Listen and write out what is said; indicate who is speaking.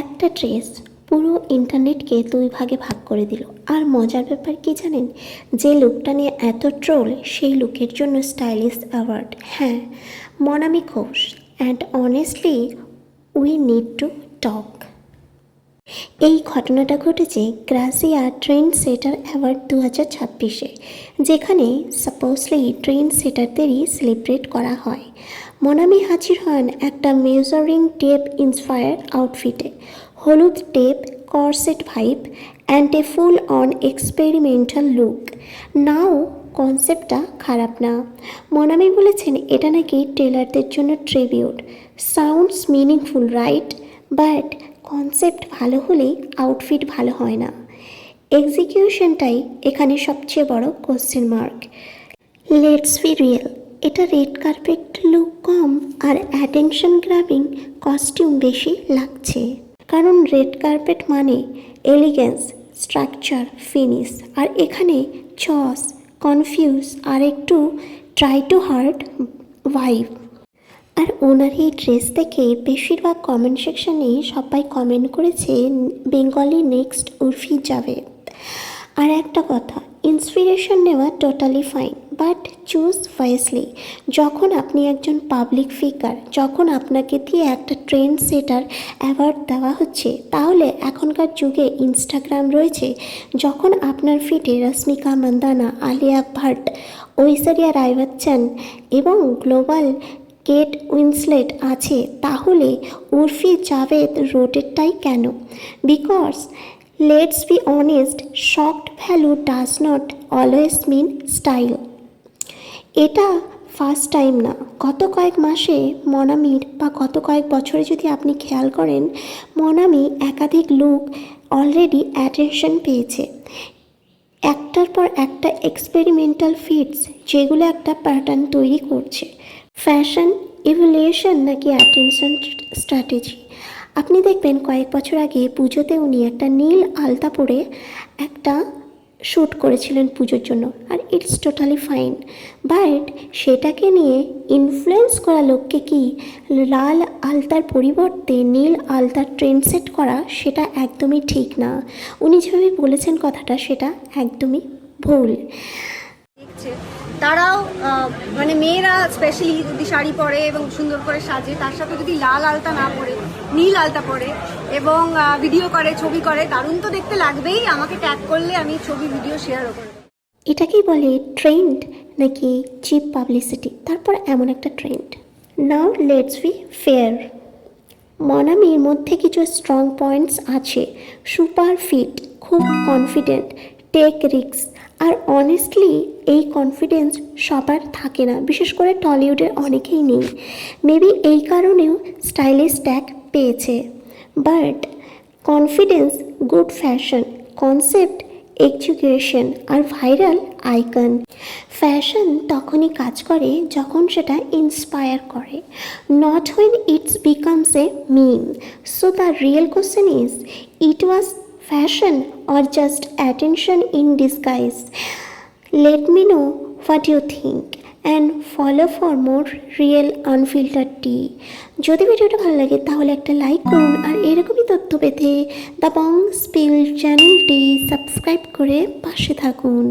Speaker 1: একটা ড্রেস পুরো ইন্টারনেটকে দুই ভাগে ভাগ করে দিল। আর মজার ব্যাপার কি জানেন, যে লুকটা নিয়ে এত ট্রোল সেই লুকের জন্য স্টাইলিশ অ্যাওয়ার্ড। হ্যাঁ, Monami Ghosh. And honestly we need to talk. এই ঘটনাটা ঘটেছে গ্রাসিয়া ট্রেন্ড সেটার অ্যাওয়ার্ড 2026-এ, যেখানে সাপোজলি ট্রেন্ড সেটারদেরই সেলিব্রেট করা হয়। মনামি হাজির হন একটা মেজারিং টেপ ইন্সপায়ার আউটফিটে, হলুদ tape, corset vibe and a full on experimental look. Now কনসেপ্টটা খারাপ না। মনামি বলেছেন এটা নাকি টেলারদের জন্য tribute. Sounds meaningful right, but concept ভালো হলেই আউটফিট ভালো হয় না। এক্সিকিউশনটাই এখানে সবচেয়ে বড় question mark. Let's be real, এটা রেড কার্পেট লুক কম আর অ্যাটেনশন গ্র্যাবিং কস্টিউম বেশি লাগছে। কারণ রেড কার্পেট মানে এলিগেন্স, স্ট্রাকচার, ফিনিশ, আর এখানে চস, কনফিউজ আর একটু ট্রাই টু হার্ড ভাইব। আর ওনার এই ড্রেস দেখে বেশিরভাগ কমেন্ট সেকশানে সবাই কমেন্ট করেছে বেঙ্গলি নেক্সট উর্ফি জাভেদ। আর একটা কথা, ইন্সপিরেশন নেওয়া totally fine, but choose wisely. যখন আপনি একজন পাবলিক ফিগার, যখন আপনাকে দিয়ে একটা ট্রেন্ড সেটার অ্যাওয়ার্ড দেওয়া হচ্ছে, তাহলে এখনকার যুগে ইনস্টাগ্রাম রয়েছে, যখন আপনার ফিডে রশ্মিকা মান্দানা, আলিয়া ভাট, ঐশ্বরিয়া রায় বচ্চন এবং গ্লোবাল কেট উইন্সলেট আছে, তাহলে উর্ফি জাভেদ রোডেরটাই কেন? Because let's be honest, shocked value does not always mean style. এটা ফার্স্ট টাইম না, গত কয়েক মাসে মনামির বা গত কয়েক বছরে যদি আপনি খেয়াল করেন, মনামি একাধিক লুক অলরেডি অ্যাটেনশন পেয়েছে। একটার পর একটা এক্সপেরিমেন্টাল ফিটস, যেগুলো একটা প্যাটার্ন তৈরি করছে। ফ্যাশন ইভলিউশন নাকি অ্যাটেনশন স্ট্র্যাটেজি? আপনি দেখবেন কয়েক বছর আগে পুজোতে উনি একটা নীল আলতা পরে একটা শ্যুট করেছিলেন পুজোর জন্য, আর ইটস টোটালি ফাইন। বাট সেটাকে নিয়ে ইনফ্লুয়েন্স করা লোককে কি লাল আলতার পরিবর্তে নীল আলতার ট্রেন্ড সেট করা, সেটা একদমই ঠিক না। উনি যেভাবে বলেছেন কথাটা, সেটা একদমই ভুল।
Speaker 2: তারাও মানে মেয়েরা স্পেশালি যদি শাড়ি পরে এবং সুন্দর করে সাজে, তার সাথে যদি লাল আলতা না পরে নীল আলতা পরে এবং ভিডিও করে, ছবি করে, দারুণ তো দেখতে লাগবেই। আমাকে ট্যাগ করলে আমি ছবি ভিডিও শেয়ারও করব।
Speaker 1: এটাকেই বলে ট্রেন্ড নাকি চিপ পাবলিসিটি? তারপর এমন একটা trend. Now let's be fair, মনামির মধ্যে কিছু স্ট্রং পয়েন্টস আছে। সুপার ফিট, খুব কনফিডেন্ট, টেক রিস্ক। আর অনেস্টলি এই কনফিডেন্স সবার থাকে না, বিশেষ করে টলিউডের অনেকেই নেই। মেবি এই কারণেও স্টাইলিশ ট্যাগ পেয়েছে। But confidence, good fashion, concept, execution আর ভাইরাল আইকন। ফ্যাশন তখনই কাজ করে যখন সেটা ইন্সপায়ার করে, not when it's becomes a meme. So the real question is, it was fashion or just attention in disguise? Let me know what you think and follow for more real unfiltered tea. যদি ভিডিওটা ভালো লাগে তাহলে একটা like করুন, আর এরকমই তথ্য পেতে দ্য বং স্পিল চ্যানেলটি সাবস্ক্রাইব করে পাশে থাকুন।